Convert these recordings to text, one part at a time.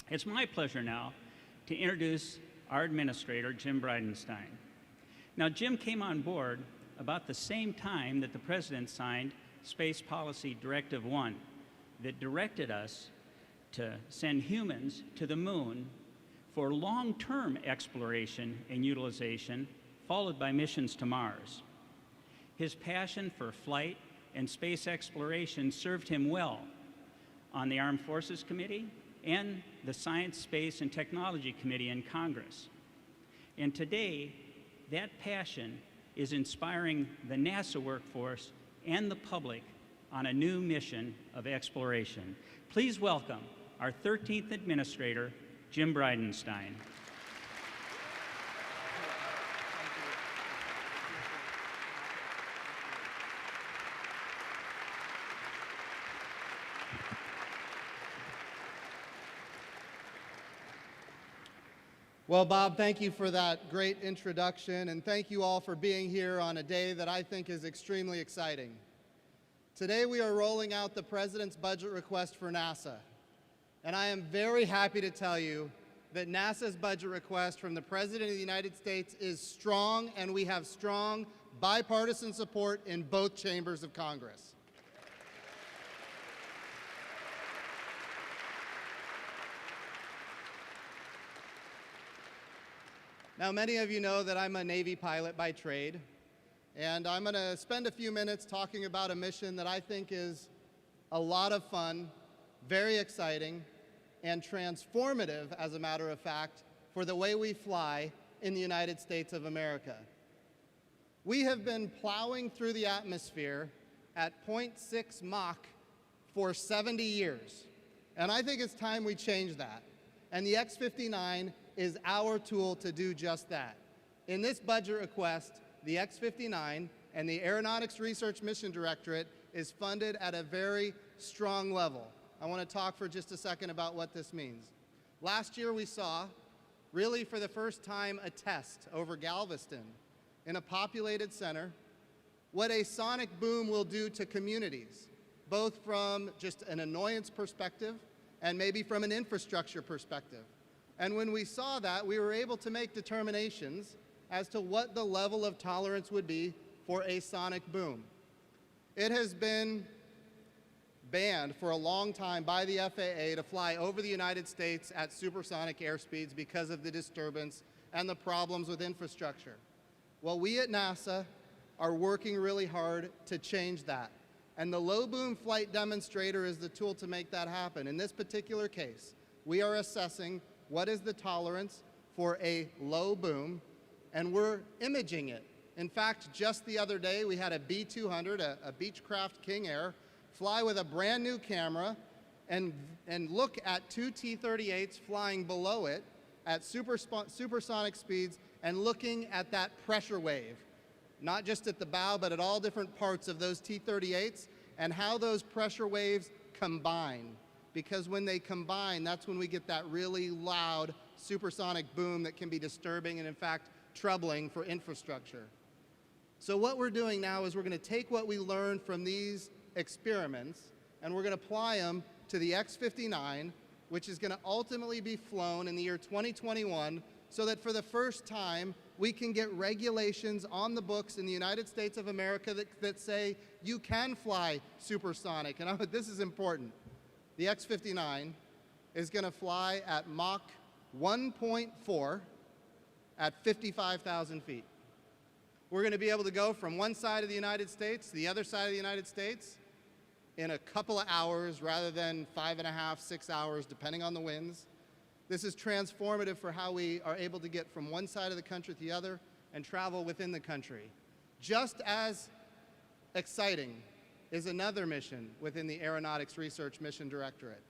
It's my pleasure now to introduce our administrator, Jim Bridenstine. Now, Jim came on board about the same time that the President signed Space Policy Directive 1 that directed us to send humans to the moon for long-term exploration and utilization, followed by missions to Mars. His passion for flight and space exploration served him well on the Armed Forces Committee and the Science, Space, and Technology Committee in Congress. And today, that passion is inspiring the NASA workforce and the public on a new mission of exploration. Please welcome our 13th Administrator, Jim Bridenstine. Well, Bob, thank you for that great introduction, and thank you all for being here on a day that I think is extremely exciting. Today we are rolling out the President's budget request for NASA, and I am very happy to tell you that NASA's budget request from the President of the United States is strong, and we have strong bipartisan support in both chambers of Congress. Now, many of you know that I'm a Navy pilot by trade, and I'm going to spend a few minutes talking about a mission that I think is a lot of fun, very exciting, and transformative, as a matter of fact, for the way we fly in the United States of America. We have been plowing through the atmosphere at 0.6 Mach for 70 years, and I think it's time we change that. And the X-59 is our tool to do just that. In this budget request, the X-59 and the Aeronautics Research Mission Directorate is funded at a very strong level. I want to talk for just a second about what this means. Last year we saw, really for the first time, a test over Galveston in a populated center, what a sonic boom will do to communities, both from just an annoyance perspective and maybe from an infrastructure perspective. And when we saw that, we were able to make determinations as to what the level of tolerance would be for a sonic boom. It has been banned for a long time by the FAA to fly over the United States at supersonic airspeeds because of the disturbance and the problems with infrastructure. Well, we at NASA are working really hard to change that. And the low boom flight demonstrator is the tool to make that happen. In this particular case, we are assessing what is the tolerance for a low boom, and we're imaging it. In fact, just the other day, we had a B-200, a Beechcraft King Air, fly with a brand new camera and look at two T-38s flying below it at supersonic speeds and looking at that pressure wave, not just at the bow, but at all different parts of those T-38s and how those pressure waves combine. Because when they combine, that's when we get that really loud supersonic boom that can be disturbing and, in fact, troubling for infrastructure. So what we're doing now is we're going to take what we learned from these experiments and we're going to apply them to the X-59, which is going to ultimately be flown in the year 2021, so that for the first time we can get regulations on the books in the United States of America that say you can fly supersonic. And this is important. The X-59 is going to fly at Mach 1.4 at 55,000 feet. We're going to be able to go from one side of the United States to the other side of the United States in a couple of hours rather than 5.5, 6 hours, depending on the winds. This is transformative for how we are able to get from one side of the country to the other and travel within the country. Just as exciting is another mission within the Aeronautics Research Mission Directorate.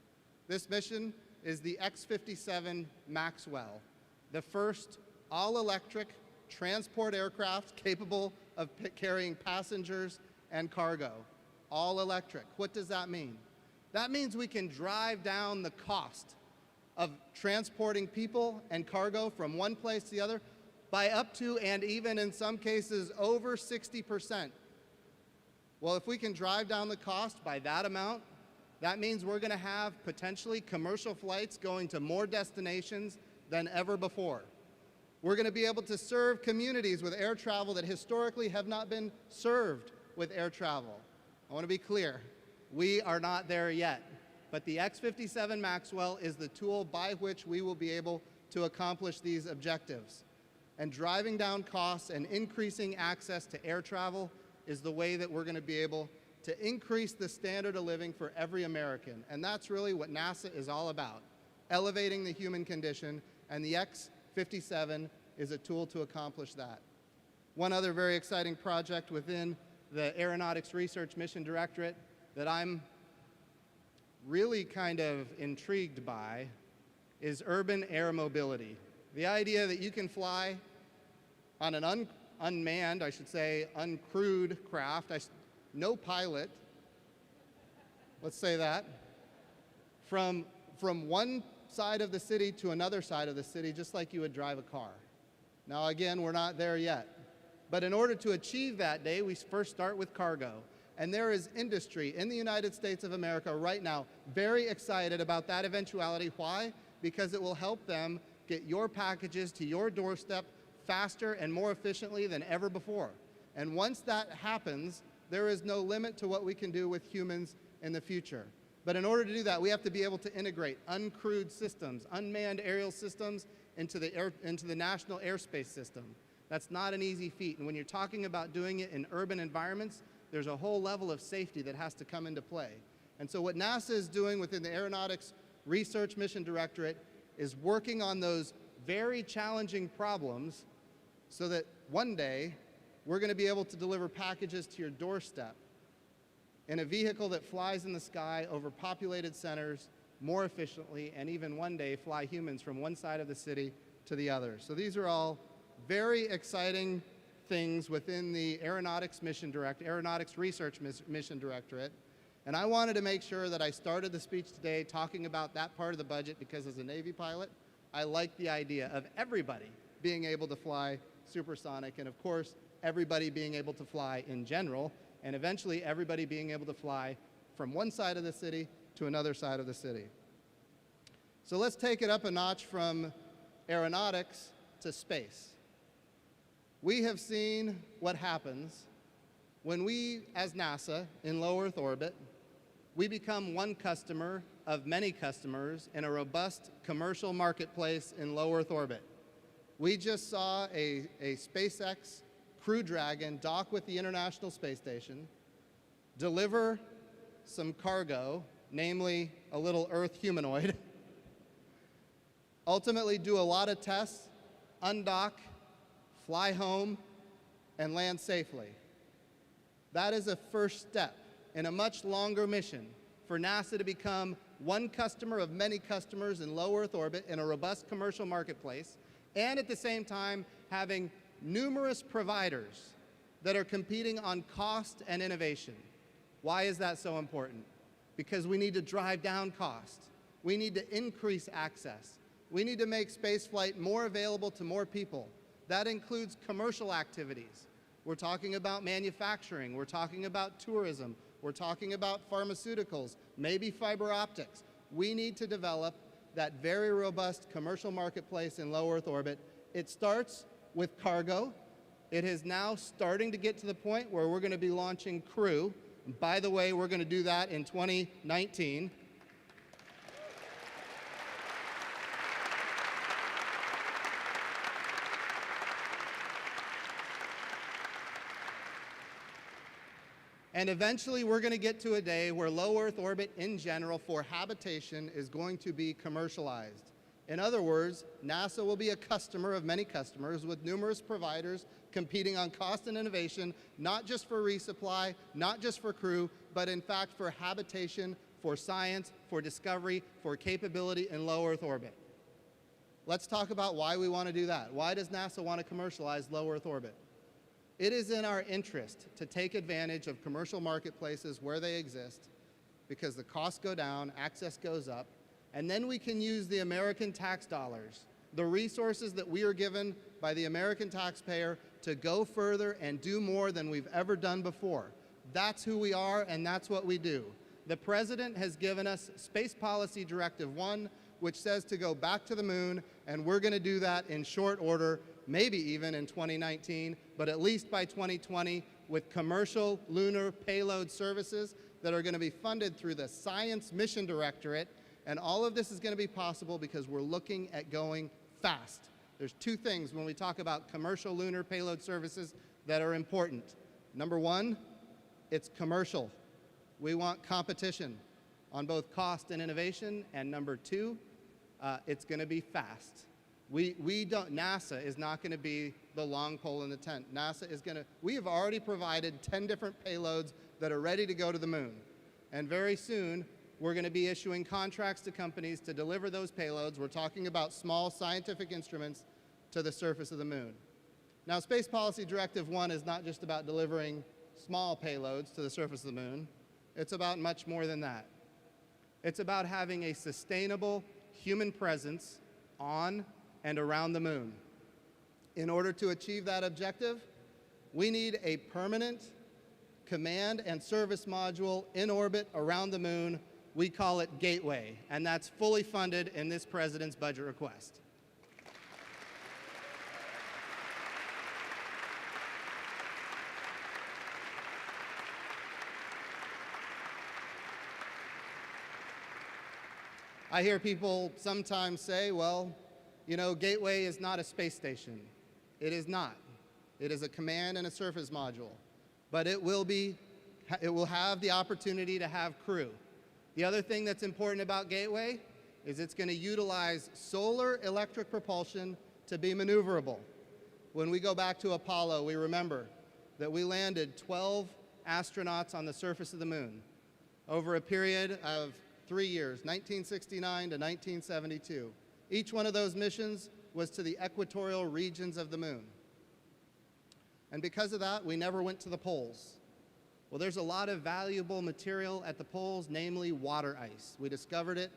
This mission is the X-57 Maxwell, the first all-electric transport aircraft capable of carrying passengers and cargo. All electric. What does that mean? That means we can drive down the cost of transporting people and cargo from one place to the other by up to, and even in some cases, over 60%. Well, if we can drive down the cost by that amount, That means we're going to have potentially commercial flights going to more destinations than ever before. We're going to be able to serve communities with air travel that historically have not been served with air travel. I want to be clear, we are not there yet, but the X-57 Maxwell is the tool by which we will be able to accomplish these objectives. And driving down costs and increasing access to air travel is the way that we're going to be able to increase the standard of living for every American. And that's really what NASA is all about, elevating the human condition, and the X-57 is a tool to accomplish that. One other very exciting project within the Aeronautics Research Mission Directorate that I'm really kind of intrigued by is urban air mobility. The idea that you can fly on an unmanned, I should say, uncrewed craft, no pilot, let's say that, from one side of the city to another side of the city, just like you would drive a car. Now again, we're not there yet. But in order to achieve that day, we first start with cargo. And there is industry in the United States of America right now very excited about that eventuality. Why? Because it will help them get your packages to your doorstep faster and more efficiently than ever before. And once that happens, there is no limit to what we can do with humans in the future. But in order to do that, we have to be able to integrate uncrewed systems, unmanned aerial systems into the national airspace system. That's not an easy feat. And when you're talking about doing it in urban environments, there's a whole level of safety that has to come into play. And so what NASA is doing within the Aeronautics Research Mission Directorate is working on those very challenging problems so that one day we're going to be able to deliver packages to your doorstep in a vehicle that flies in the sky over populated centers more efficiently, and even one day fly humans from one side of the city to the other. So these are all very exciting things within the Aeronautics Research Mission Directorate. And I wanted to make sure that I started the speech today talking about that part of the budget because as a Navy pilot, I like the idea of everybody being able to fly supersonic, and of course, everybody being able to fly in general, and eventually everybody being able to fly from one side of the city to another side of the city. So let's take it up a notch from aeronautics to space. We have seen what happens when we, as NASA, in low Earth orbit, we become one customer of many customers in a robust commercial marketplace in low Earth orbit. We just saw a SpaceX Crew Dragon dock with the International Space Station, deliver some cargo, namely a little Earth humanoid, ultimately do a lot of tests, undock, fly home, and land safely. That is a first step in a much longer mission for NASA to become one customer of many customers in low Earth orbit in a robust commercial marketplace, and at the same time having numerous providers that are competing on cost and innovation. Why is that so important? Because we need to drive down cost. We need to increase access. We need to make spaceflight more available to more people. That includes commercial activities. We're talking about manufacturing. We're talking about tourism. We're talking about pharmaceuticals, maybe fiber optics. We need to develop that very robust commercial marketplace in low Earth orbit. It starts with cargo. It is now starting to get to the point where we're going to be launching Crew. And by the way, we're going to do that in 2019. And eventually we're going to get to a day where low Earth orbit in general for habitation is going to be commercialized. In other words, NASA will be a customer of many customers with numerous providers competing on cost and innovation, not just for resupply, not just for crew, but in fact for habitation, for science, for discovery, for capability in low Earth orbit. Let's talk about why we want to do that. Why does NASA want to commercialize low Earth orbit? It is in our interest to take advantage of commercial marketplaces where they exist because the costs go down, access goes up, and then we can use the American tax dollars, the resources that we are given by the American taxpayer to go further and do more than we've ever done before. That's who we are and that's what we do. the President has given us Space Policy Directive 1, which says to go back to the moon, and we're going to do that in short order, maybe even in 2019, but at least by 2020, with commercial lunar payload services that are going to be funded through the Science Mission Directorate. And all of this is going to be possible because we're looking at going fast. There's two things when we talk about commercial lunar payload services that are important. Number one, it's commercial. We want competition on both cost and innovation. And number two, it's going to be fast. NASA is not going to be the long pole in the tent. NASA is going to, we have already provided 10 different payloads that are ready to go to the moon. And very soon, we're going to be issuing contracts to companies to deliver those payloads. We're talking about small scientific instruments to the surface of the moon. Now, Space Policy Directive 1 is not just about delivering small payloads to the surface of the moon. It's about much more than that. It's about having a sustainable human presence on and around the moon. In order to achieve that objective, we need a permanent command and service module in orbit around the moon. We call it Gateway, and that's fully funded in this President's budget request. I hear people sometimes say, well, you know, Gateway is not a space station. It is not. It is a command and a surface module. But it will have the opportunity to have crew. The other thing that's important about Gateway is it's going to utilize solar electric propulsion to be maneuverable. When we go back to Apollo, we remember that we landed 12 astronauts on the surface of the moon over a period of 3 years, 1969 to 1972. Each one of those missions was to the equatorial regions of the moon. And because of that, we never went to the poles. Well, there's a lot of valuable material at the poles, namely water ice. We discovered it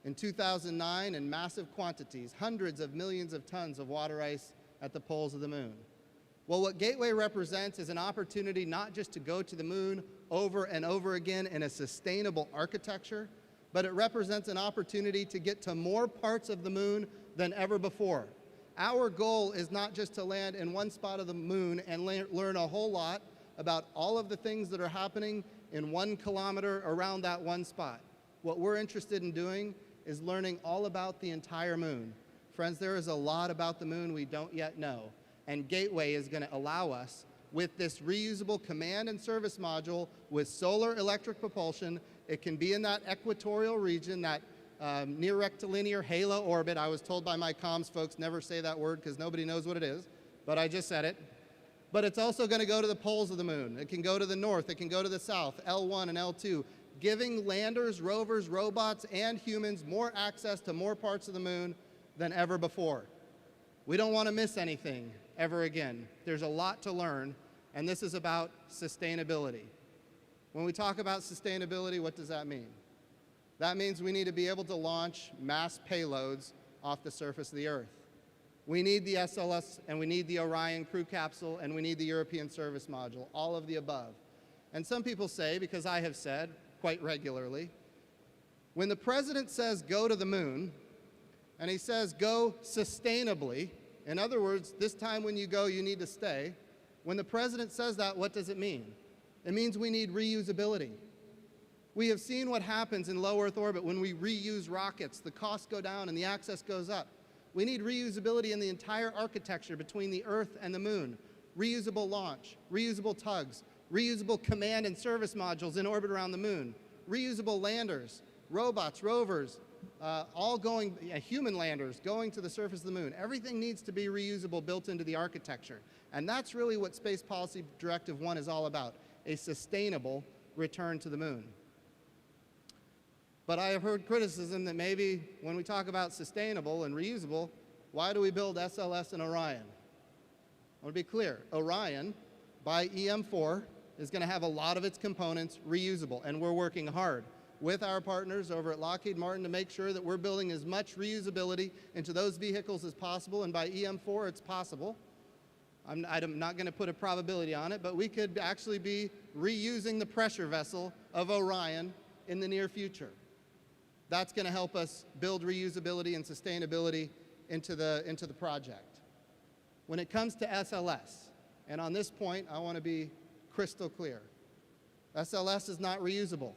in 2009 in massive quantities, hundreds of millions of tons of water ice at the poles of the moon. Well, what Gateway represents is an opportunity not just to go to the moon over and over again in a sustainable architecture, but it represents an opportunity to get to more parts of the moon than ever before. Our goal is not just to land in one spot of the moon and learn a whole lot about all of the things that are happening in 1 kilometer around that one spot. What we're interested in doing is learning all about the entire moon. Friends, there is a lot about the moon we don't yet know, and Gateway is going to allow us, with this reusable command and service module with solar electric propulsion. It can be in that equatorial region, that near rectilinear halo orbit. I was told by my comms folks never say that word because nobody knows what it is, but I just said it. But it's also going to go to the poles of the moon. It can go to the north. It can go to the south, L1 and L2, giving landers, rovers, robots, and humans more access to more parts of the moon than ever before. We don't want to miss anything ever again. There's a lot to learn, and this is about sustainability. When we talk about sustainability, what does that mean? That means we need to be able to launch mass payloads off the surface of the Earth. We need the SLS, and we need the Orion crew capsule, and we need the European service module, all of the above. And some people say, because I have said quite regularly, when the President says go to the moon, and he says go sustainably, in other words, this time when you go, you need to stay. When the President says that, what does it mean? It means we need reusability. We have seen what happens in low Earth orbit when we reuse rockets. The costs go down and the access goes up. We need reusability in the entire architecture between the Earth and the moon. Reusable launch, reusable tugs, reusable command and service modules in orbit around the moon, reusable landers, robots, rovers, all going, human landers going to the surface of the moon. Everything needs to be reusable, built into the architecture. And that's really what Space Policy Directive 1 is all about, a sustainable return to the moon. But I have heard criticism that maybe when we talk about sustainable and reusable, why do we build SLS and Orion? I want to be clear. Orion, by EM4, is going to have a lot of its components reusable, and we're working hard with our partners over at Lockheed Martin to make sure that we're building as much reusability into those vehicles as possible, and by EM4 it's possible. I'm not going to put a probability on it, but we could actually be reusing the pressure vessel of Orion in the near future. That's going to help us build reusability and sustainability into the project. When it comes to SLS, and on this point, I want to be crystal clear. SLS is not reusable,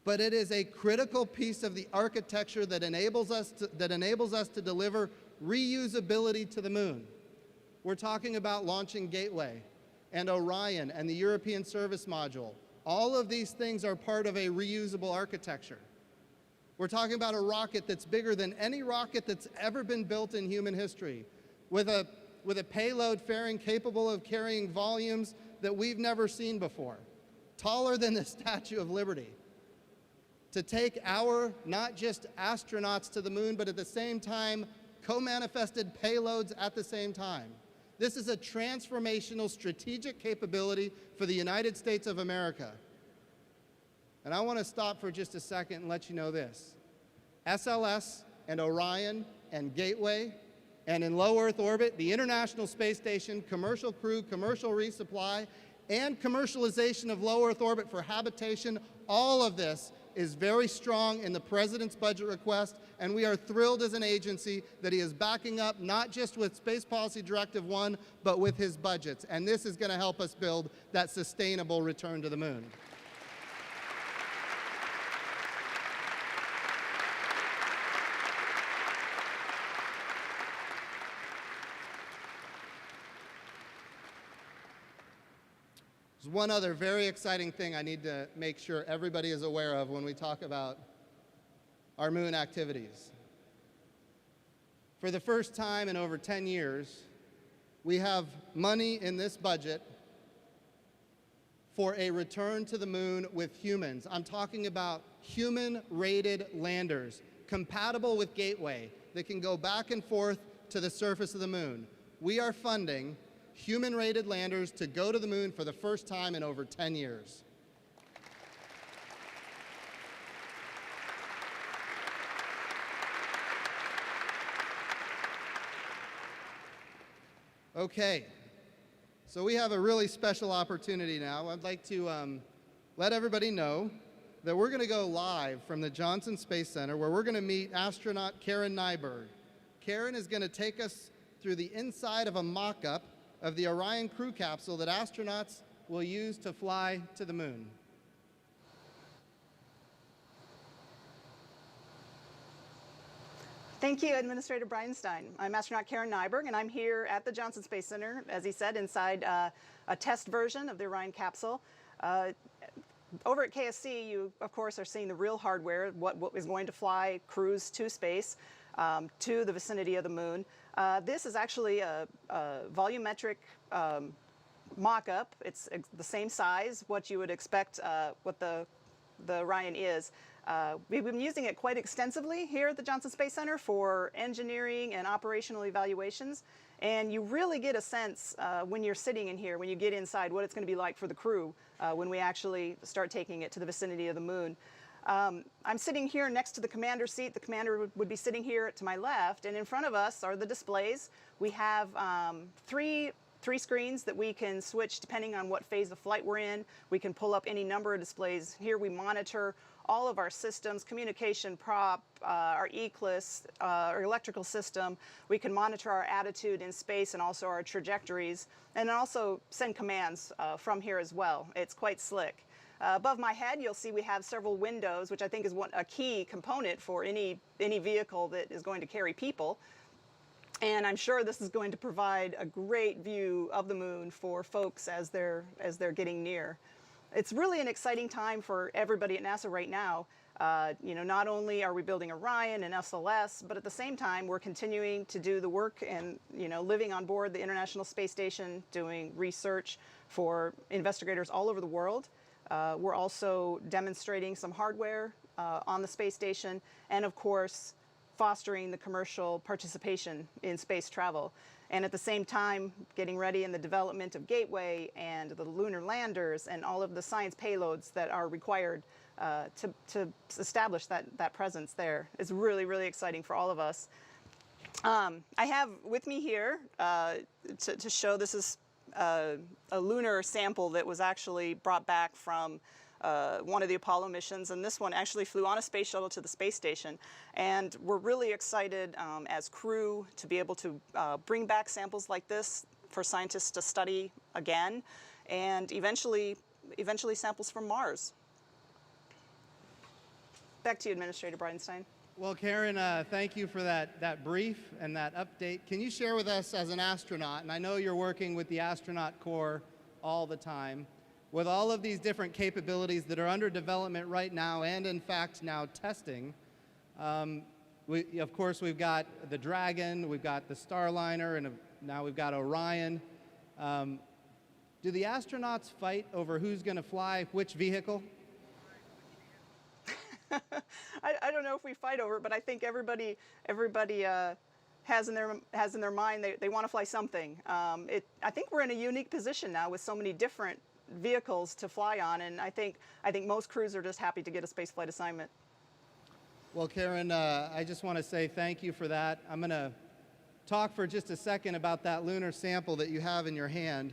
but it is a critical piece of the architecture that enables us to deliver reusability to the moon. We're talking about launching Gateway and Orion and the European Service Module. All of these things are part of a reusable architecture. We're talking about a rocket that's bigger than any rocket that's ever been built in human history, with a payload fairing capable of carrying volumes that we've never seen before, taller than the Statue of Liberty, to take our, not just astronauts to the moon, but at the same time, co-manifested payloads at the same time. This is a transformational strategic capability for the United States of America. And I want to stop for just a second and let you know this. SLS and Orion and Gateway, and in low Earth orbit, the International Space Station, commercial crew, commercial resupply, and commercialization of low Earth orbit for habitation, all of this is very strong in the President's budget request, and we are thrilled as an agency that he is backing up not just with Space Policy Directive 1, but with his budgets. And this is going to help us build that sustainable return to the moon. There's one other very exciting thing I need to make sure everybody is aware of when we talk about our moon activities. For the first time in over 10 years, we have money in this budget for a return to the moon with humans. I'm talking about human-rated landers, compatible with Gateway, that can go back and forth to the surface of the moon. We are funding human-rated landers to go to the moon for the first time in over 10 years. Okay, so we have a really special opportunity now. I'd like to let everybody know that we're going to go live from the Johnson Space Center, where we're going to meet astronaut Karen Nyberg. Karen is going to take us through the inside of a mock-up of the Orion crew capsule that astronauts will use to fly to the moon. Thank you, Administrator Bridenstine. I'm astronaut Karen Nyberg, and I'm here at the Johnson Space Center, as he said, inside a test version of the Orion capsule. Over at KSC, you, of course, are seeing the real hardware, what is going to fly crews to space, to the vicinity of the moon. This is actually a volumetric mock-up. It's the same size, what you would expect, what the Orion is. We've been using it quite extensively here at the Johnson Space Center for engineering and operational evaluations. And you really get a sense when you're sitting in here, when you get inside, what it's going to be like for the crew when we actually start taking it to the vicinity of the moon. I'm sitting here next to the commander's seat. The commander would be sitting here to my left, and in front of us are the displays. We have three screens that we can switch depending on what phase of flight we're in. We can pull up any number of displays. Here we monitor all of our systems, communication prop, our ECLIS, our electrical system. We can monitor our attitude in space and also our trajectories, and also send commands from here as well. It's quite slick. Above my head, you'll see we have several windows, which I think is a key component for any vehicle that is going to carry people. And I'm sure this is going to provide a great view of the moon for folks as they're getting near. It's really an exciting time for everybody at NASA right now. Not only are we building Orion and SLS, but at the same time, we're continuing to do the work and, living on board the International Space Station, doing research for investigators all over the world. We're also demonstrating some hardware on the space station, and of course, fostering the commercial participation in space travel. And at the same time, getting ready in the development of Gateway and the lunar landers and all of the science payloads that are required to establish that presence there. It's really, really exciting for all of us. I have with me here to show, this is a lunar sample that was actually brought back from one of the Apollo missions, and this one actually flew on a space shuttle to the space station. And we're really excited as crew to be able to bring back samples like this for scientists to study again, and eventually samples from Mars. Back to you, Administrator Bridenstine. Well, Karen, thank you for that brief and that update. Can you share with us as an astronaut, and I know you're working with the astronaut corps all the time, with all of these different capabilities that are under development right now and in fact now testing, of course we've got the Dragon, we've got the Starliner, and now we've got Orion. Do the astronauts fight over who's going to fly which vehicle? I don't know if we fight over it, but I think everybody has in their mind they want to fly something. I think we're in a unique position now with so many different vehicles to fly on, and I think most crews are just happy to get a spaceflight assignment. Well, Karen, I just want to say thank you for that. I'm going to talk for just a second about that lunar sample that you have in your hand.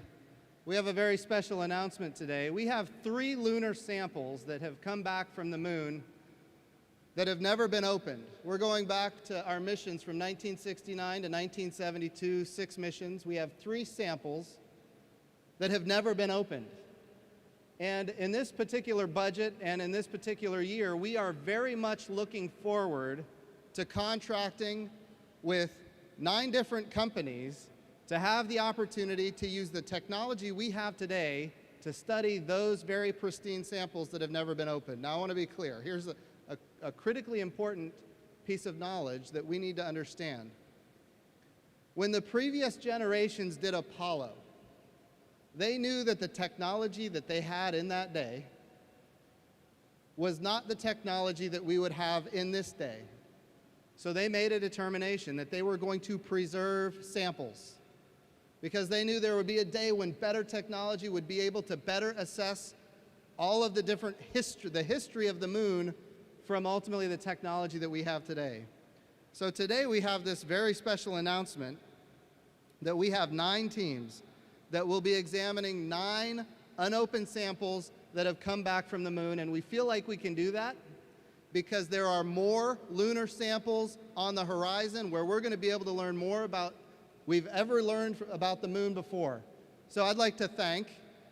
We have a very special announcement today. We have 3 lunar samples that have come back from the moon that have never been opened. We're going back to our missions from 1969 to 1972, 6 missions. We have 3 samples that have never been opened. And in this particular budget and in this particular year, we are very much looking forward to contracting with 9 different companies to have the opportunity to use the technology we have today to study those very pristine samples that have never been opened. Now, I want to be clear. Here's a critically important piece of knowledge that we need to understand. When the previous generations did Apollo, they knew that the technology that they had in that day was not the technology that we would have in this day. So they made a determination that they were going to preserve samples, because they knew there would be a day when better technology would be able to better assess all of the different the history of the moon from ultimately the technology that we have today. So today we have this very special announcement that we have 9 teams that will be examining 9 unopened samples that have come back from the moon, and we feel like we can do that because there are more lunar samples on the horizon where we're going to be able to learn more about we've ever learned about the moon before. So I'd like to thank,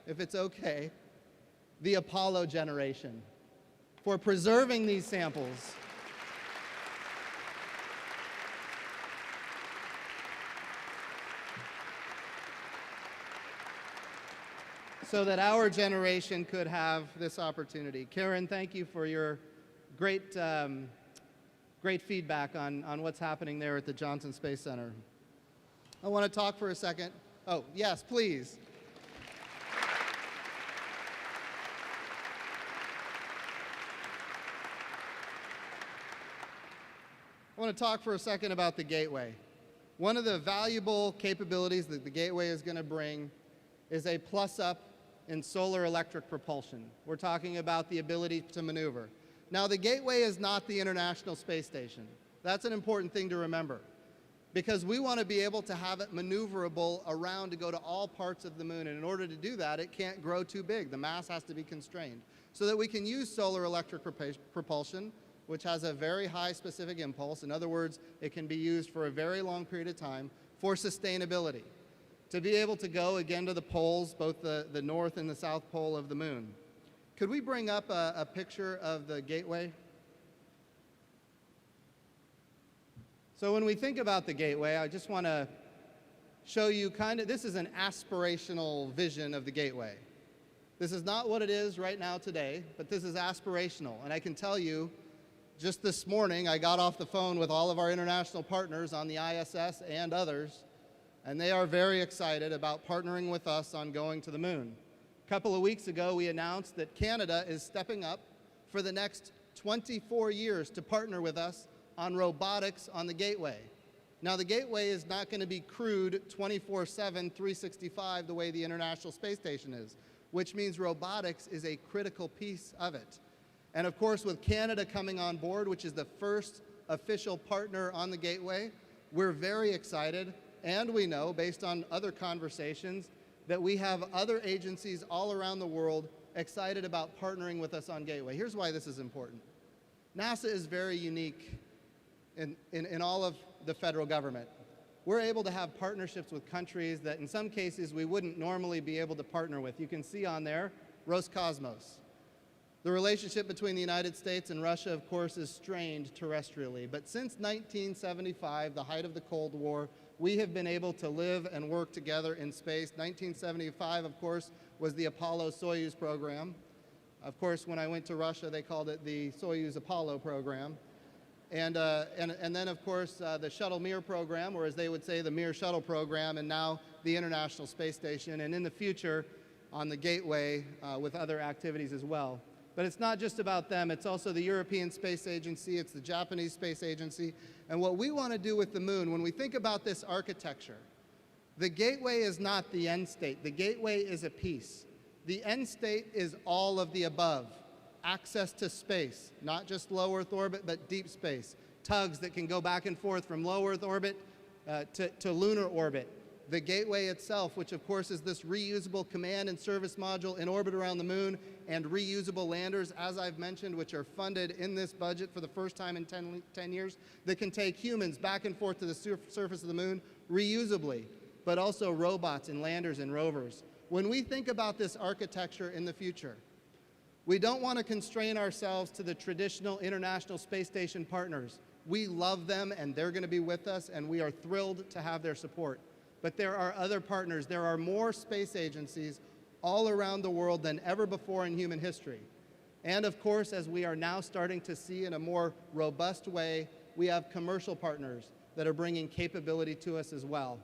if it's okay, the Apollo generation for preserving these samples. So that our generation could have this opportunity. Karen, thank you for your great feedback on what's happening there at the Johnson Space Center. I want to talk for a second. Oh, yes, please. I want to talk for a second about the Gateway. One of the valuable capabilities that the Gateway is going to bring is a plus-up in solar electric propulsion. We're talking about the ability to maneuver. Now, the Gateway is not the International Space Station. That's an important thing to remember, because we want to be able to have it maneuverable around to go to all parts of the moon. And in order to do that, it can't grow too big. The mass has to be constrained so that we can use solar electric propulsion, which has a very high specific impulse. In other words, it can be used for a very long period of time for sustainability, to be able to go again to the poles, both the north and the south pole of the moon. Could we bring up a picture of the Gateway? So when we think about the Gateway, I just want to show you this is an aspirational vision of the Gateway. This is not what it is right now today, but this is aspirational. And I can tell you, just this morning, I got off the phone with all of our international partners on the ISS and others, and they are very excited about partnering with us on going to the moon. A couple of weeks ago, we announced that Canada is stepping up for the next 24 years to partner with us on robotics on the Gateway. Now, the Gateway is not going to be crewed 24/7, 365 the way the International Space Station is, which means robotics is a critical piece of it. And of course, with Canada coming on board, which is the first official partner on the Gateway, we're very excited, and we know, based on other conversations, that we have other agencies all around the world excited about partnering with us on Gateway. Here's why this is important. NASA is very unique in all of the federal government. We're able to have partnerships with countries that in some cases we wouldn't normally be able to partner with. You can see on there, Roscosmos. The relationship between the United States and Russia, of course, is strained terrestrially. But since 1975, the height of the Cold War, we have been able to live and work together in space. 1975, of course, was the Apollo-Soyuz program. Of course, when I went to Russia, they called it the Soyuz-Apollo program. And then, of course, the Shuttle Mir program, or as they would say, the Mir Shuttle program, and now the International Space Station, and in the future, on the Gateway with other activities as well. But it's not just about them, it's also the European Space Agency, it's the Japanese Space Agency, and what we want to do with the moon, when we think about this architecture, the Gateway is not the end state, the Gateway is a piece. The end state is all of the above. Access to space, not just low Earth orbit, but deep space. Tugs that can go back and forth from low Earth orbit to lunar orbit. The Gateway itself, which of course is this reusable command and service module in orbit around the moon, and reusable landers, as I've mentioned, which are funded in this budget for the first time in 10 years, that can take humans back and forth to the surface of the moon reusably, but also robots and landers and rovers. When we think about this architecture in the future, we don't want to constrain ourselves to the traditional International Space Station partners. We love them and they're going to be with us and we are thrilled to have their support. But there are other partners. There are more space agencies all around the world than ever before in human history. And of course, as we are now starting to see in a more robust way, we have commercial partners that are bringing capability to us as well.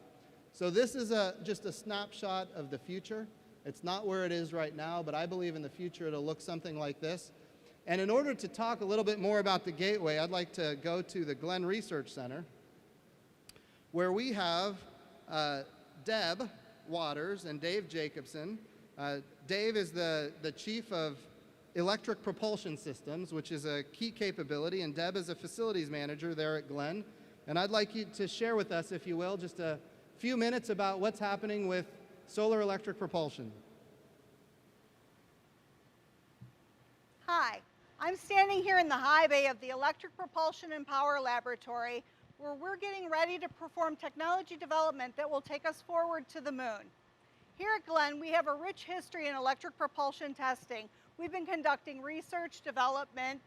So this is just a snapshot of the future. It's not where it is right now, but I believe in the future it'll look something like this. And in order to talk a little bit more about the Gateway, I'd like to go to the Glenn Research Center, where we have Deb Waters and Dave Jacobson. Dave is the Chief of Electric Propulsion Systems, which is a key capability, and Deb is a Facilities Manager there at Glenn. And I'd like you to share with us, if you will, just a few minutes about what's happening with solar electric propulsion. Hi, I'm standing here in the high bay of the Electric Propulsion and Power Laboratory, where we're getting ready to perform technology development that will take us forward to the moon. Here at Glenn, we have a rich history in electric propulsion testing. We've been conducting research, development,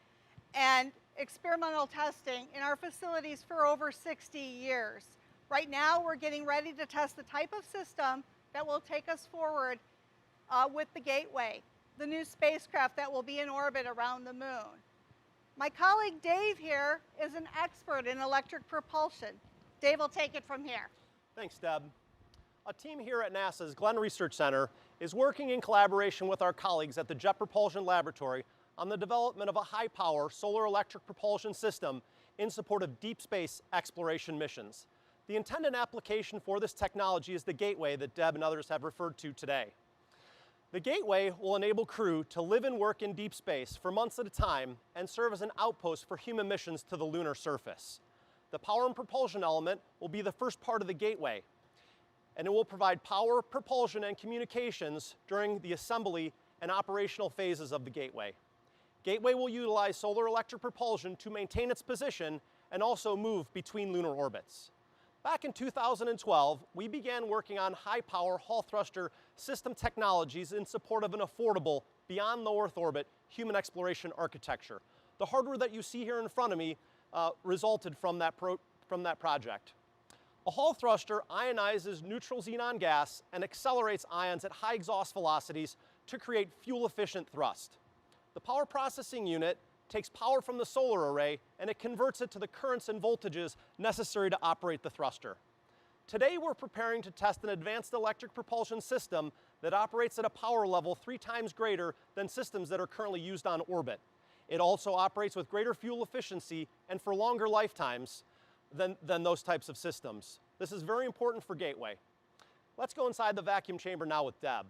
and experimental testing in our facilities for over 60 years. Right now, we're getting ready to test the type of system that will take us forward with the Gateway, the new spacecraft that will be in orbit around the moon. My colleague Dave here is an expert in electric propulsion. Dave will take it from here. Thanks, Deb. A team here at NASA's Glenn Research Center is working in collaboration with our colleagues at the Jet Propulsion Laboratory on the development of a high-power solar electric propulsion system in support of deep space exploration missions. The intended application for this technology is the Gateway that Deb and others have referred to today. The Gateway will enable crew to live and work in deep space for months at a time and serve as an outpost for human missions to the lunar surface. The power and propulsion element will be the first part of the Gateway, and it will provide power, propulsion, and communications during the assembly and operational phases of the Gateway. Gateway will utilize solar electric propulsion to maintain its position and also move between lunar orbits. Back in 2012, we began working on high-power Hall thruster system technologies in support of an affordable, beyond low Earth orbit, human exploration architecture. The hardware that you see here in front of me resulted from that project. A Hall thruster ionizes neutral xenon gas and accelerates ions at high exhaust velocities to create fuel-efficient thrust. The power processing unit takes power from the solar array and it converts it to the currents and voltages necessary to operate the thruster. Today we're preparing to test an advanced electric propulsion system that operates at a power level 3 times greater than systems that are currently used on orbit. It also operates with greater fuel efficiency and for longer lifetimes than those types of systems. This is very important for Gateway. Let's go inside the vacuum chamber now with Deb.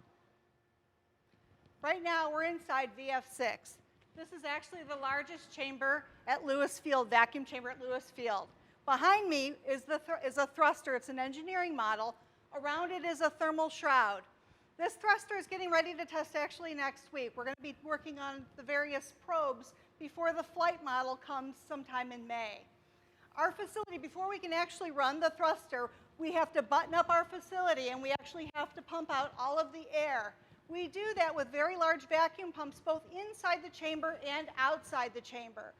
Right now, we're inside VF6. This is actually the largest chamber at Lewis Field, vacuum chamber at Lewis Field. Behind me is a thruster. It's an engineering model. Around it is a thermal shroud. This thruster is getting ready to test actually next week. We're going to be working on the various probes before the flight model comes sometime in May. Our facility, before we can actually run the thruster, we have to button up our facility and we actually have to pump out all of the air. We do that with very large vacuum pumps both inside the chamber and outside the chamber.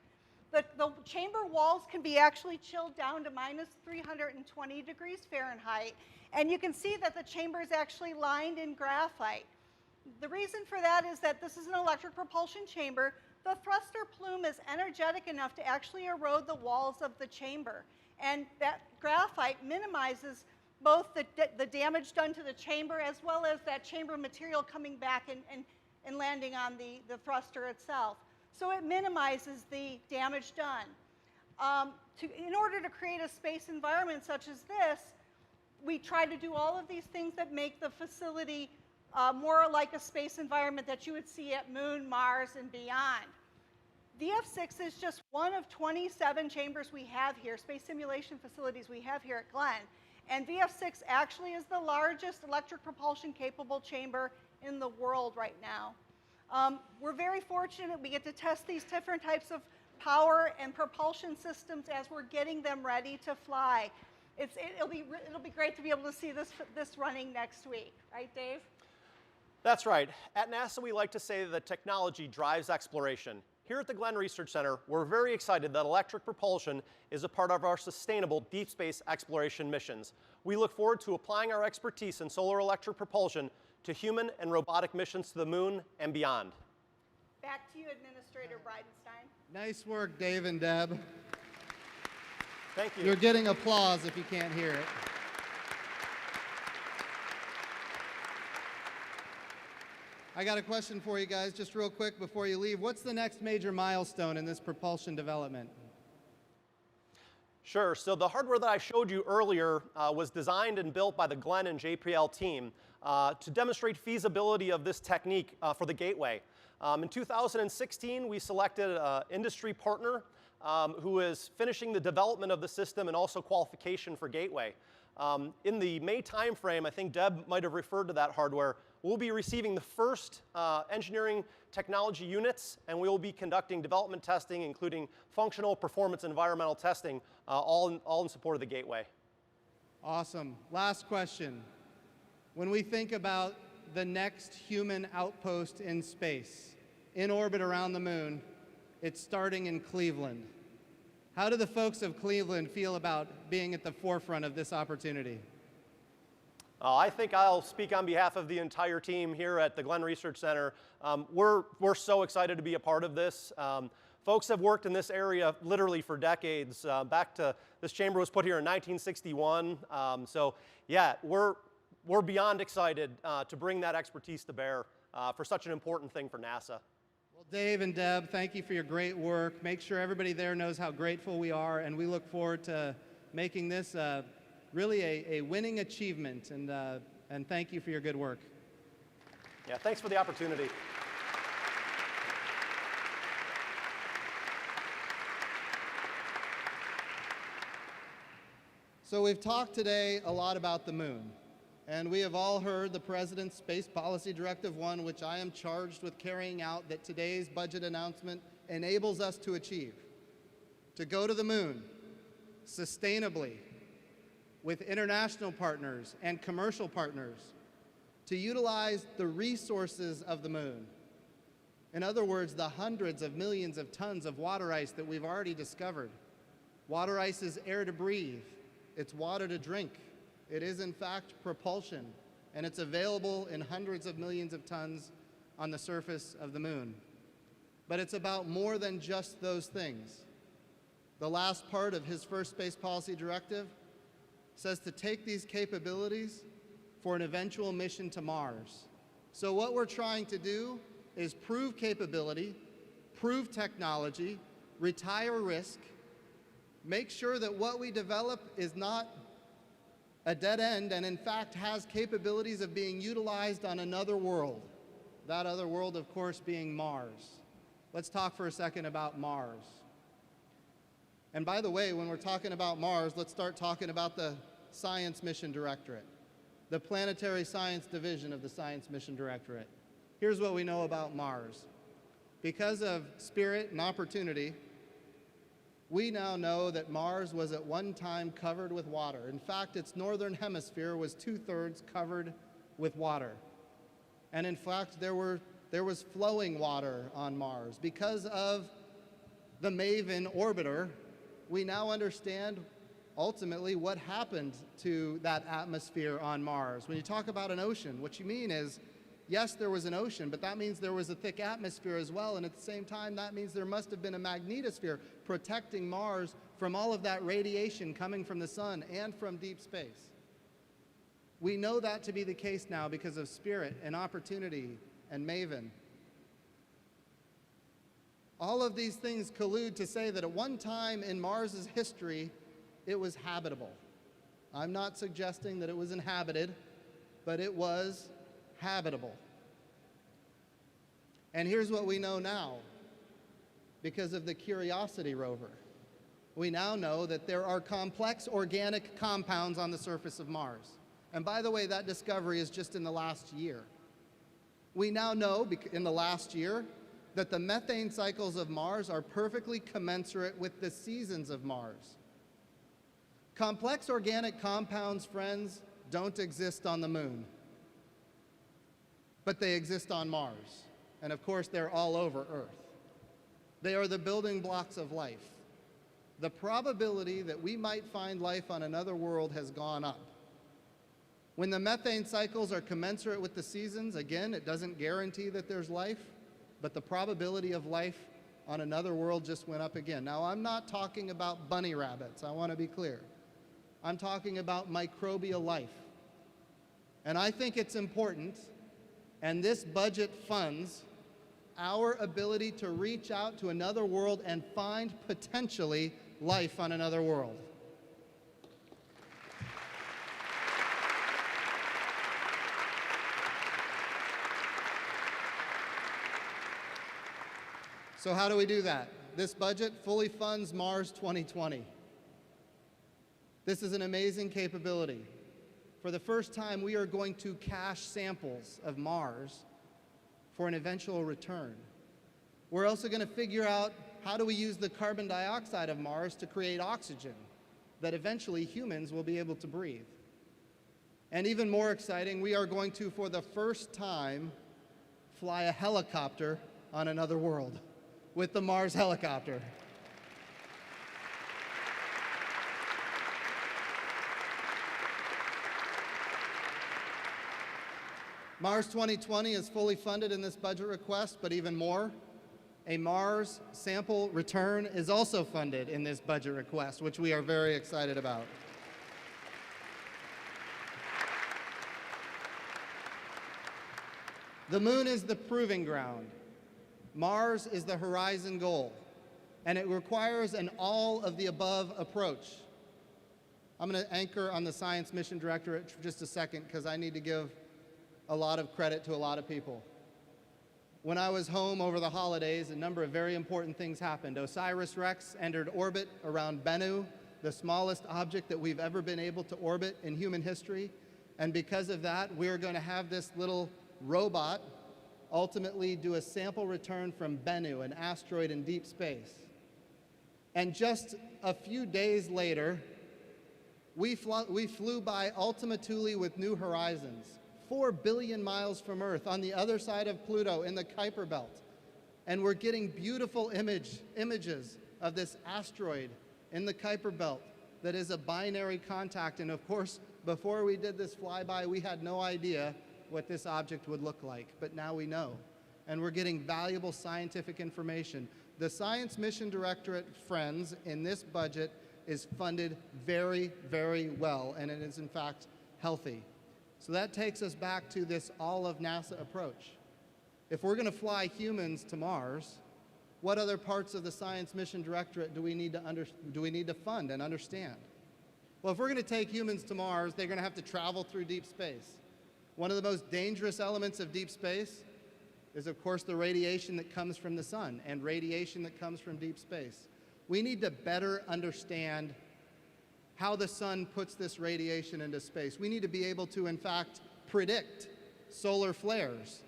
The chamber walls can be actually chilled down to minus 320 degrees Fahrenheit, and you can see that the chamber is actually lined in graphite. The reason for that is that this is an electric propulsion chamber. The thruster plume is energetic enough to actually erode the walls of the chamber, and that graphite minimizes both the damage done to the chamber as well as that chamber material coming back and landing on the thruster itself. So it minimizes the damage done. In order to create a space environment such as this, we try to do all of these things that make the facility more like a space environment that you would see at Moon, Mars, and beyond. VF6 is just one of 27 chambers we have here, space simulation facilities we have here at Glenn. And VF6 actually is the largest electric propulsion capable chamber in the world right now. We're very fortunate we get to test these different types of power and propulsion systems as we're getting them ready to fly. It'll be great to be able to see this running next week, right, Dave? That's right. At NASA, we like to say that technology drives exploration. Here at the Glenn Research Center, we're very excited that electric propulsion is a part of our sustainable deep space exploration missions. We look forward to applying our expertise in solar electric propulsion to human and robotic missions to the moon and beyond. Back to you, Administrator Bridenstine. Nice work, Dave and Deb. Thank you. You're getting applause if you can't hear it. I got a question for you guys, just real quick before you leave. What's the next major milestone in this propulsion development? Sure. So the hardware that I showed you earlier was designed and built by the Glenn and JPL team to demonstrate feasibility of this technique for the Gateway. In 2016, we selected an industry partner who is finishing the development of the system and also qualification for Gateway. In the May timeframe, I think Deb might have referred to that hardware, we'll be receiving the first engineering technology units, and we will be conducting development testing, including functional, performance, and environmental testing, all in support of the Gateway. Awesome. Last question. When we think about the next human outpost in space, in orbit around the moon, it's starting in Cleveland. How do the folks of Cleveland feel about being at the forefront of this opportunity? I think I'll speak on behalf of the entire team here at the Glenn Research Center. We're so excited to be a part of this. Folks have worked in this area literally for decades. This chamber was put here in 1961. So yeah, we're beyond excited to bring that expertise to bear for such an important thing for NASA. Well, Dave and Deb, thank you for your great work. Make sure everybody there knows how grateful we are, and we look forward to making this really a winning achievement, and thank you for your good work. Yeah, thanks for the opportunity. So we've talked today a lot about the moon, and we have all heard the President's Space Policy Directive 1, which I am charged with carrying out, that today's budget announcement enables us to achieve. To go to the moon sustainably, with international partners and commercial partners, to utilize the resources of the moon. In other words, the hundreds of millions of tons of water ice that we've already discovered. Water ice is air to breathe. It's water to drink. It is, in fact, propulsion, and it's available in hundreds of millions of tons on the surface of the moon. But it's about more than just those things. The last part of his first Space Policy Directive says to take these capabilities for an eventual mission to Mars. So what we're trying to do is prove capability, prove technology, retire risk, make sure that what we develop is not a dead end and in fact has capabilities of being utilized on another world. That other world, of course, being Mars. Let's talk for a second about Mars. And by the way, when we're talking about Mars, let's start talking about the Science Mission Directorate. the Planetary Science Division of the Science Mission Directorate. Here's what we know about Mars. Because of Spirit and Opportunity, we now know that Mars was at one time covered with water. In fact, its northern hemisphere was 2/3 covered with water. And in fact, there was flowing water on Mars. Because of the MAVEN orbiter, we now understand ultimately what happened to that atmosphere on Mars. When you talk about an ocean, what you mean is, yes, there was an ocean, but that means there was a thick atmosphere as well, and at the same time, that means there must have been a magnetosphere protecting Mars from all of that radiation coming from the sun and from deep space. We know that to be the case now because of Spirit and Opportunity and MAVEN. All of these things collude to say that at one time in Mars's history, it was habitable. I'm not suggesting that it was inhabited, but it was habitable. And here's what we know now because of the Curiosity rover. We now know that there are complex organic compounds on the surface of Mars. And by the way, that discovery is just in the last year. We now know in the last year that the methane cycles of Mars are perfectly commensurate with the seasons of Mars. Complex organic compounds, friends, don't exist on the moon, but they exist on Mars. And of course, they're all over Earth. They are the building blocks of life. The probability that we might find life on another world has gone up. When the methane cycles are commensurate with the seasons, again, it doesn't guarantee that there's life, but the probability of life on another world just went up again. Now, I'm not talking about bunny rabbits, I want to be clear. I'm talking about microbial life. And I think it's important, and this budget funds our ability to reach out to another world and find potentially life on another world. So how do we do that? This budget fully funds Mars 2020. This is an amazing capability. For the first time, we are going to cache samples of Mars for an eventual return. We're also going to figure out how do we use the carbon dioxide of Mars to create oxygen that eventually humans will be able to breathe. And even more exciting, we are going to, for the first time, fly a helicopter on another world with the Mars helicopter. Mars 2020 is fully funded in this budget request, but even more, a Mars sample return is also funded in this budget request, which we are very excited about. The moon is the proving ground. Mars is the horizon goal, and it requires an all-of-the-above approach. I'm going to anchor on the Science Mission Directorate for just a second because I need to give a lot of credit to a lot of people. When I was home over the holidays, a number of very important things happened. OSIRIS-REx entered orbit around Bennu, the smallest object that we've ever been able to orbit in human history. And because of that, we're going to have this little robot ultimately do a sample return from Bennu, an asteroid in deep space. And just a few days later, we flew by Ultima Thule with New Horizons, 4 billion miles from Earth on the other side of Pluto in the Kuiper Belt. And we're getting beautiful images of this asteroid in the Kuiper Belt that is a binary contact. And of course, before we did this flyby, we had no idea what this object would look like, but now we know. And we're getting valuable scientific information. The Science Mission Directorate, friends, in this budget is funded very, very well, and it is in fact healthy. So that takes us back to this all of NASA approach. If we're going to fly humans to Mars, what other parts of the Science Mission Directorate do we need to fund and understand? Well, if we're going to take humans to Mars, they're going to have to travel through deep space. One of the most dangerous elements of deep space is, of course, the radiation that comes from the sun and radiation that comes from deep space. We need to better understand how the sun puts this radiation into space. We need to be able to, in fact, predict solar flares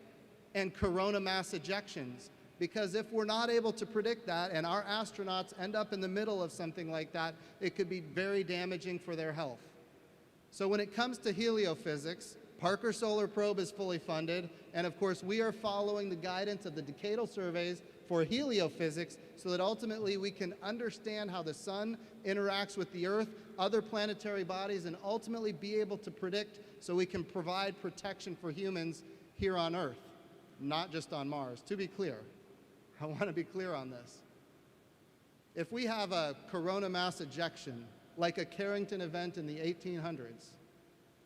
and corona mass ejections, because if we're not able to predict that and our astronauts end up in the middle of something like that, it could be very damaging for their health. So when it comes to heliophysics, Parker Solar Probe is fully funded, and of course we are following the guidance of the decadal surveys for heliophysics so that ultimately we can understand how the sun interacts with the Earth, other planetary bodies, and ultimately be able to predict so we can provide protection for humans here on Earth, not just on Mars. To be clear, I want to be clear on this. If we have a corona mass ejection, like a Carrington event in the 1800s,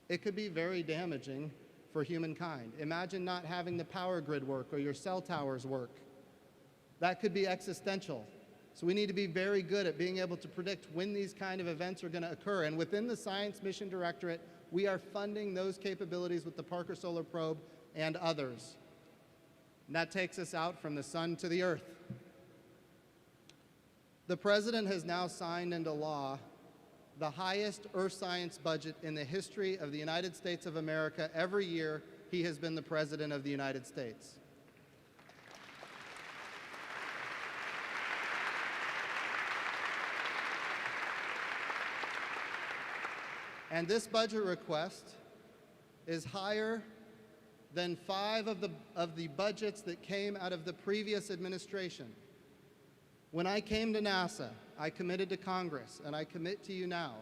it could be very damaging for humankind. Imagine not having the power grid work or your cell towers work. That could be existential. So we need to be very good at being able to predict when these kind of events are going to occur. And within the Science Mission Directorate, we are funding those capabilities with the Parker Solar Probe and others. And that takes us out from the sun to the Earth. The President has now signed into law the highest earth science budget in the history of the United States of America. Every year he has been the President of the United States. And this budget request is higher than 5 of the budgets that came out of the previous administration. When I came to NASA, I committed to Congress, and I commit to you now,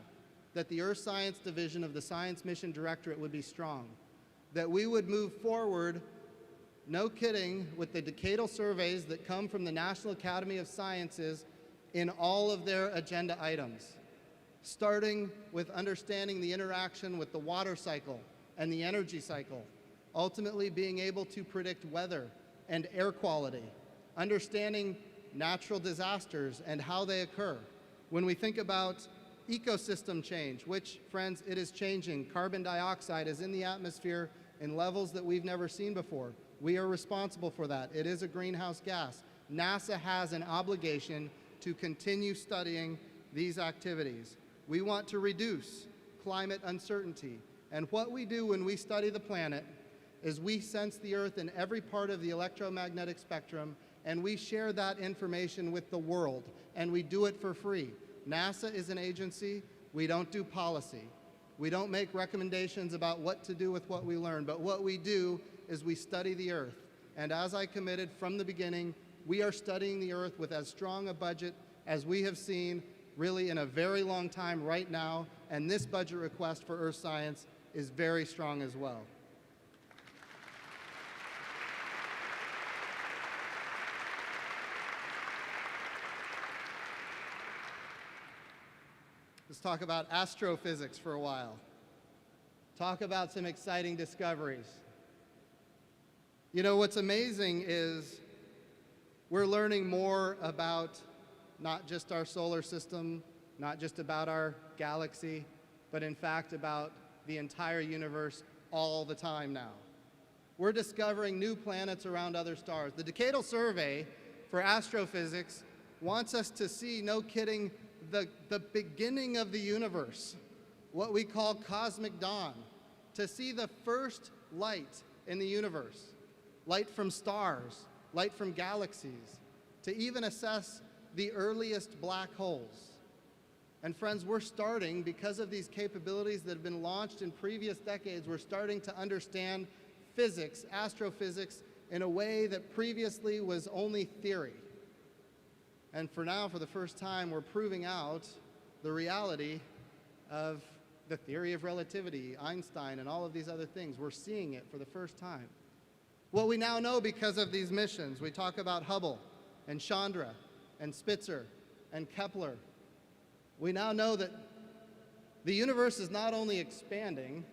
that the Earth Science Division of the Science Mission Directorate would be strong, that we would move forward, no kidding, with the decadal surveys that come from the National Academy of Sciences in all of their agenda items, starting with understanding the interaction with the water cycle and the energy cycle, ultimately being able to predict weather and air quality, understanding natural disasters and how they occur. When we think about ecosystem change, which, friends, it is changing. Carbon dioxide is in the atmosphere in levels that we've never seen before. We are responsible for that. It is a greenhouse gas. NASA has an obligation to continue studying these activities. We want to reduce climate uncertainty. And what we do when we study the planet is we sense the Earth in every part of the electromagnetic spectrum, and we share that information with the world, and we do it for free. NASA is an agency. We don't do policy. We don't make recommendations about what to do with what we learn, but what we do is we study the Earth. And as I committed from the beginning, we are studying the Earth with as strong a budget as we have seen really in a very long time right now, and this budget request for Earth science is very strong as well. Let's talk about astrophysics for a while. Talk about some exciting discoveries. You know, what's amazing is we're learning more about not just our solar system, not just about our galaxy, but in fact about the entire universe all the time now. We're discovering new planets around other stars. The Decadal Survey for Astrophysics wants us to see, no kidding, the beginning of the universe, what we call cosmic dawn, to see the first light in the universe, light from stars, light from galaxies, to even assess the earliest black holes. And friends, we're starting, because of these capabilities that have been launched in previous decades, we're starting to understand physics, astrophysics, in a way that previously was only theory. And for now, for the first time, we're proving out the reality of the theory of relativity, Einstein, and all of these other things. We're seeing it for the first time. What we now know because of these missions, we talk about Hubble and Chandra and Spitzer and Kepler. We now know that the universe is not only expanding,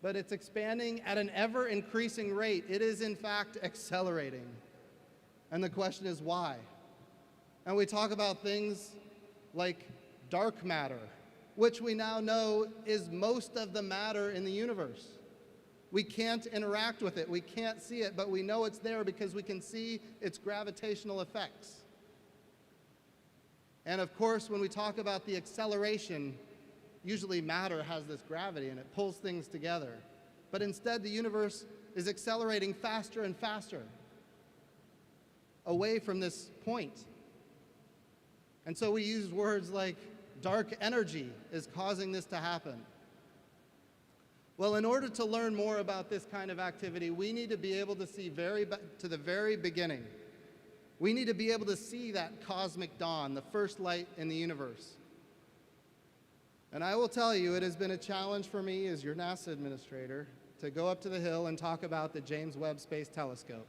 but it's expanding at an ever-increasing rate. It is, in fact, accelerating. And the question is why? And we talk about things like dark matter, which we now know is most of the matter in the universe. We can't interact with it, we can't see it, but we know it's there because we can see its gravitational effects. And of course, when we talk about the acceleration usually matter has this gravity and it pulls things together. But instead, the universe is accelerating faster and faster away from this point. And so we use words like dark energy is causing this to happen. Well, in order to learn more about this kind of activity, we need to be able to see to the very beginning. We need to be able to see that cosmic dawn, the first light in the universe. And I will tell you, it has been a challenge for me as your NASA administrator to go up to the Hill and talk about the James Webb Space Telescope.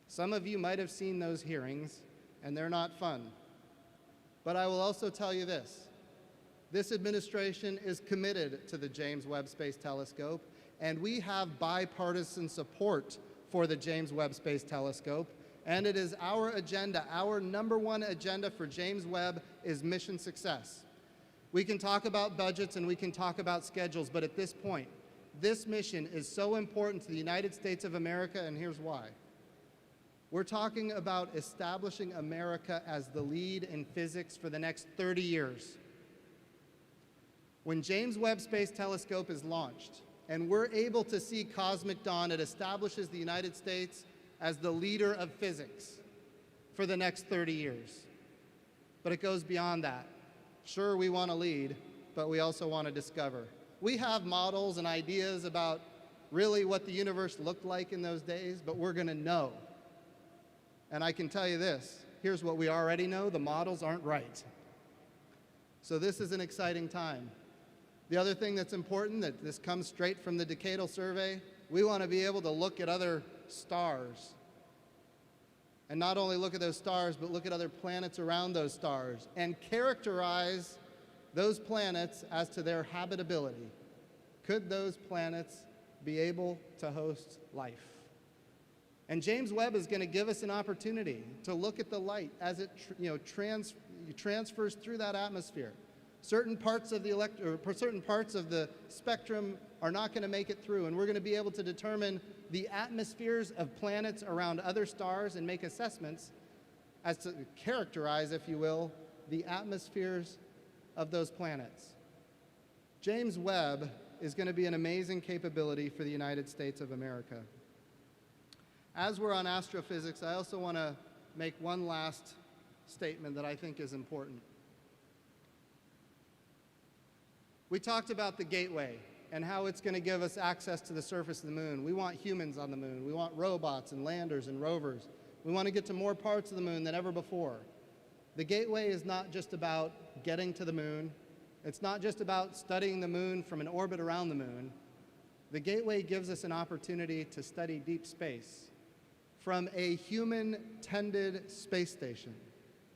Some of you might have seen those hearings, and they're not fun. But I will also tell you this. This administration is committed to the James Webb Space Telescope, and we have bipartisan support for the James Webb Space Telescope, and it is our agenda, our #1 agenda for James Webb is mission success. We can talk about budgets and we can talk about schedules, but at this point, this mission is so important to the United States of America, and here's why. We're talking about establishing America as the lead in physics for the next 30 years. When James Webb Space Telescope is launched and we're able to see cosmic dawn, it establishes the United States as the leader of physics for the next 30 years. But it goes beyond that. Sure, we want to lead, but we also want to discover. We have models and ideas about really what the universe looked like in those days, but we're going to know. And I can tell you this, here's what we already know, the models aren't right. So this is an exciting time. The other thing that's important, that this comes straight from the decadal survey, we want to be able to look at other stars. And not only look at those stars, but look at other planets around those stars and characterize those planets as to their habitability. Could those planets be able to host life? And James Webb is going to give us an opportunity to look at the light as it transfers through that atmosphere. Certain parts of the spectrum are not going to make it through, and we're going to be able to determine the atmospheres of planets around other stars and make assessments as to characterize, if you will, the atmospheres of those planets. James Webb is going to be an amazing capability for the United States of America. As we're on astrophysics, I also want to make one last statement that I think is important. We talked about the gateway and how it's going to give us access to the surface of the moon. We want humans on the moon. We want robots and landers and rovers. We want to get to more parts of the moon than ever before. The gateway is not just about getting to the moon. It's not just about studying the moon from an orbit around the moon. The gateway gives us an opportunity to study deep space from a human-tended space station,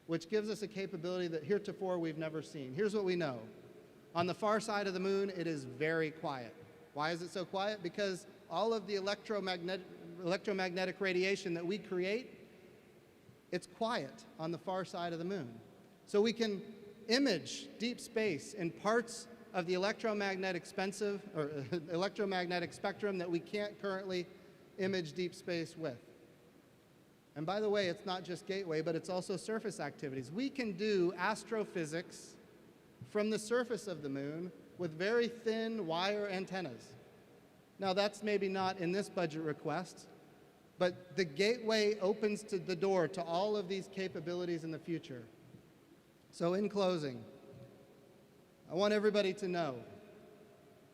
which gives us a capability that heretofore we've never seen. Here's what we know. On the far side of the moon, it is very quiet. Why is it so quiet? Because all of the electromagnetic radiation that we create, it's quiet on the far side of the moon. So we can image deep space in parts of the electromagnetic spectrum that we can't currently image deep space with. And by the way, it's not just gateway, but it's also surface activities. We can do astrophysics from the surface of the moon with very thin wire antennas. Now that's maybe not in this budget request, but the gateway opens the door to all of these capabilities in the future. So in closing, I want everybody to know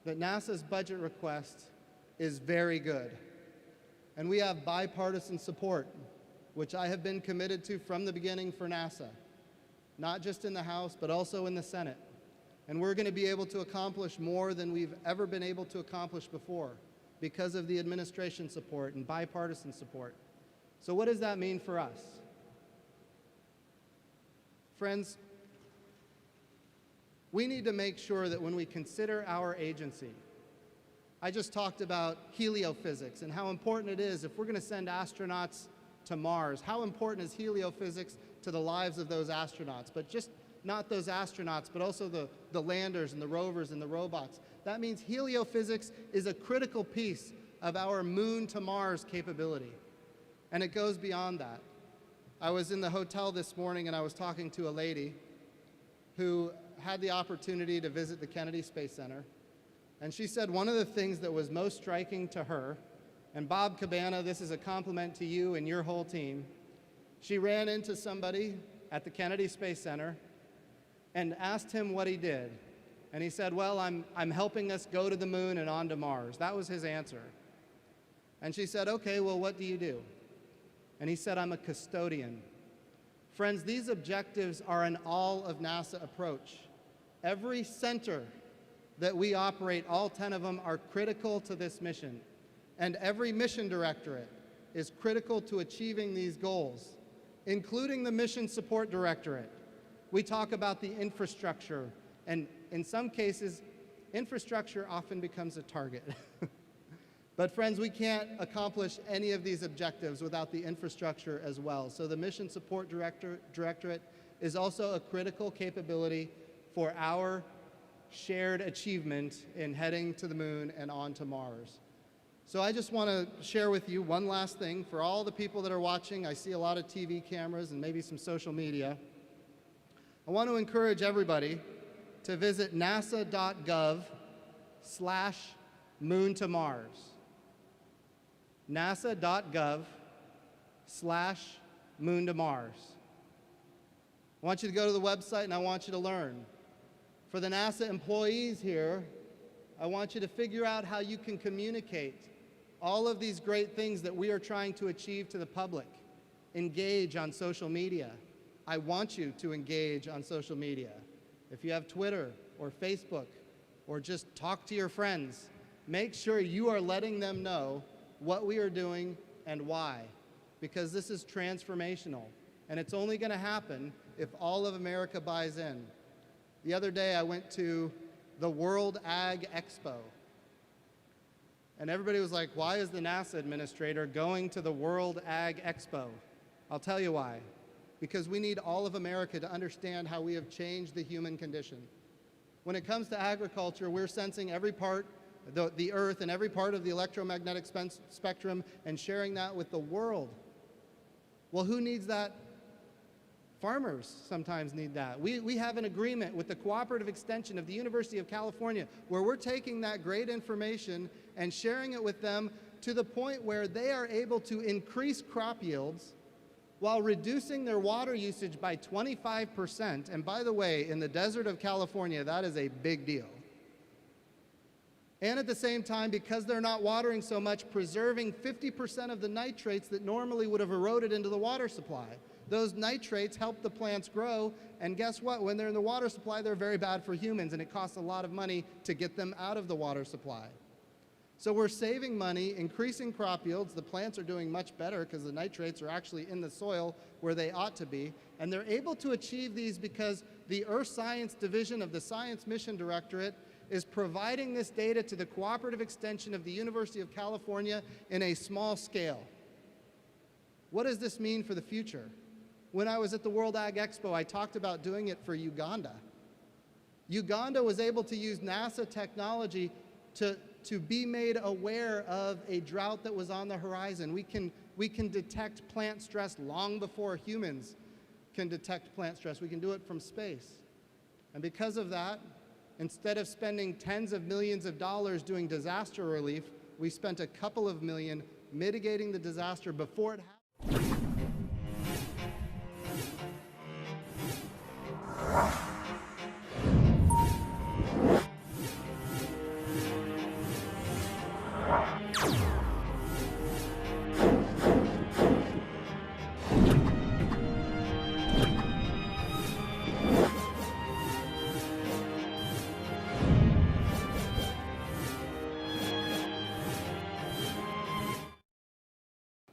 that NASA's budget request is very good. And we have bipartisan support, which I have been committed to from the beginning for NASA, not just in the House, but also in the Senate. And we're going to be able to accomplish more than we've ever been able to accomplish before because of the administration support and bipartisan support. So what does that mean for us? Friends, we need to make sure that when we consider our agency, I just talked about heliophysics and how important it is if we're going to send astronauts to Mars. How important is heliophysics to the lives of those astronauts? But just not those astronauts, but also the landers and the rovers and the robots. That means heliophysics is a critical piece of our moon to Mars capability. And it goes beyond that. I was in the hotel this morning and I was talking to a lady who had the opportunity to visit the Kennedy Space Center. And she said one of the things that was most striking to her, and Bob Cabana, this is a compliment to you and your whole team, she ran into somebody at the Kennedy Space Center and asked him what he did. And he said, well, I'm helping us go to the moon and on to Mars. That was his answer. And she said, okay, well, what do you do? And he said, I'm a custodian. Friends, these objectives are an all of NASA approach. Every center that we operate, all 10 of them, are critical to this mission. And every mission directorate is critical to achieving these goals, including the Mission Support Directorate. We talk about the infrastructure, and in some cases, infrastructure often becomes a target. But friends, we can't accomplish any of these objectives without the infrastructure as well. So the Mission Support Directorate is also a critical capability for our shared achievement in heading to the moon and on to Mars. So I just want to share with you one last thing. For all the people that are watching, I see a lot of TV cameras and maybe some social media. I want to encourage everybody to visit nasa.gov/moon to Mars. nasa.gov/moon to Mars. I want you to go to the website and I want you to learn. For the NASA employees here, I want you to figure out how you can communicate all of these great things that we are trying to achieve to the public. Engage on social media. I want you to engage on social media. If you have Twitter or Facebook, or just talk to your friends, make sure you are letting them know what we are doing and why, because this is transformational, and it's only going to happen if all of America buys in. The other day I went to the World Ag Expo, and everybody was like, why is the NASA administrator going to the World Ag Expo? I'll tell you why. Because we need all of America to understand how we have changed the human condition. When it comes to agriculture, we're sensing every part, the earth and every part of the electromagnetic spectrum and sharing that with the world. Well, who needs that? Farmers sometimes need that. We have an agreement with the Cooperative Extension of the University of California where we're taking that great information and sharing it with them to the point where they are able to increase crop yields while reducing their water usage by 25%. And by the way, in the desert of California, that is a big deal. And at the same time, because they're not watering so much, preserving 50% of the nitrates that normally would have eroded into the water supply. Those nitrates help the plants grow, and guess what? When they're in the water supply, they're very bad for humans, and it costs a lot of money to get them out of the water supply. So we're saving money, increasing crop yields. The plants are doing much better because the nitrates are actually in the soil where they ought to be. And they're able to achieve these because the Earth Science Division of the Science Mission Directorate is providing this data to the Cooperative Extension of the University of California in a small scale. What does this mean for the future? When I was at the World Ag Expo, I talked about doing it for Uganda. Uganda was able to use NASA technology to be made aware of a drought that was on the horizon. We can detect plant stress long before humans can detect plant stress. We can do it from space. And because of that, instead of spending tens of millions of dollars doing disaster relief, we spent a couple of million mitigating the disaster before it happened.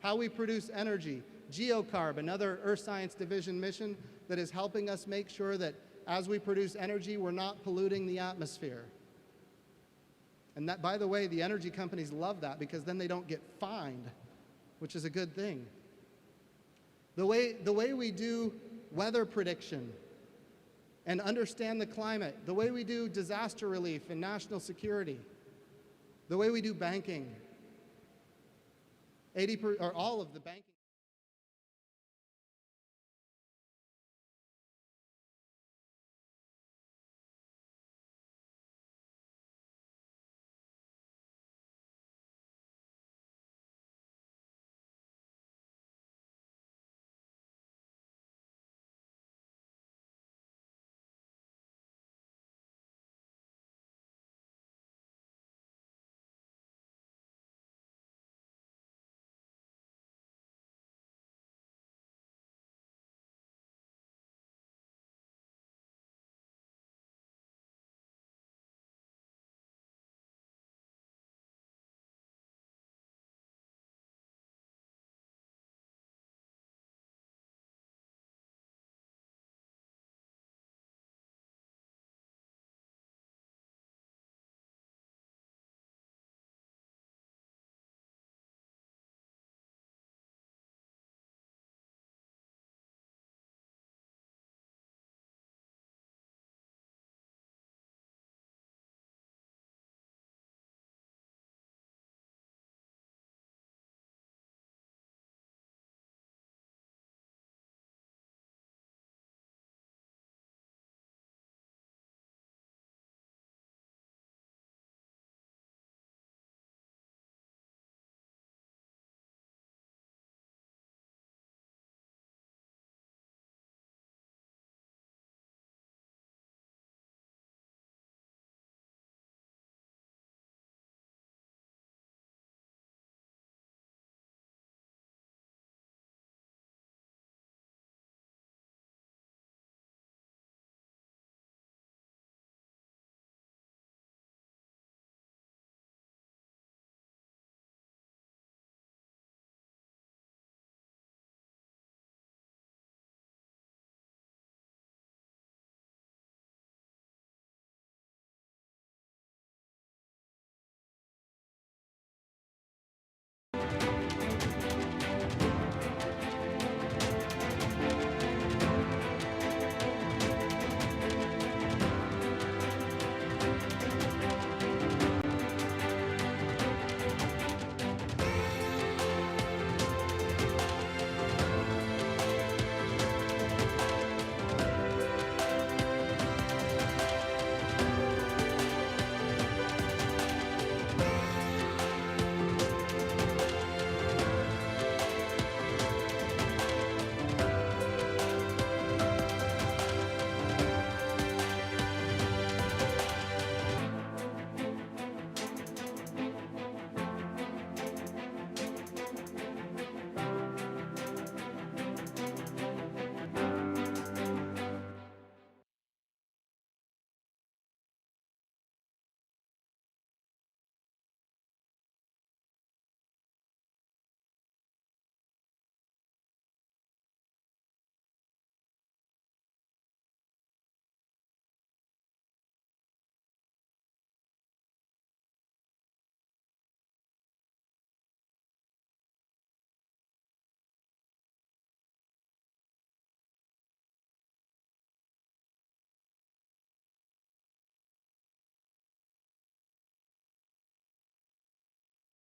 How we produce energy. Geocarb, another Earth Science Division mission that is helping us make sure that as we produce energy, we're not polluting the atmosphere. And that, by the way, the energy companies love that because then they don't get fined, which is a good thing. The way we do weather prediction and understand the climate, the way we do disaster relief and national security, the way we do banking. All of the banking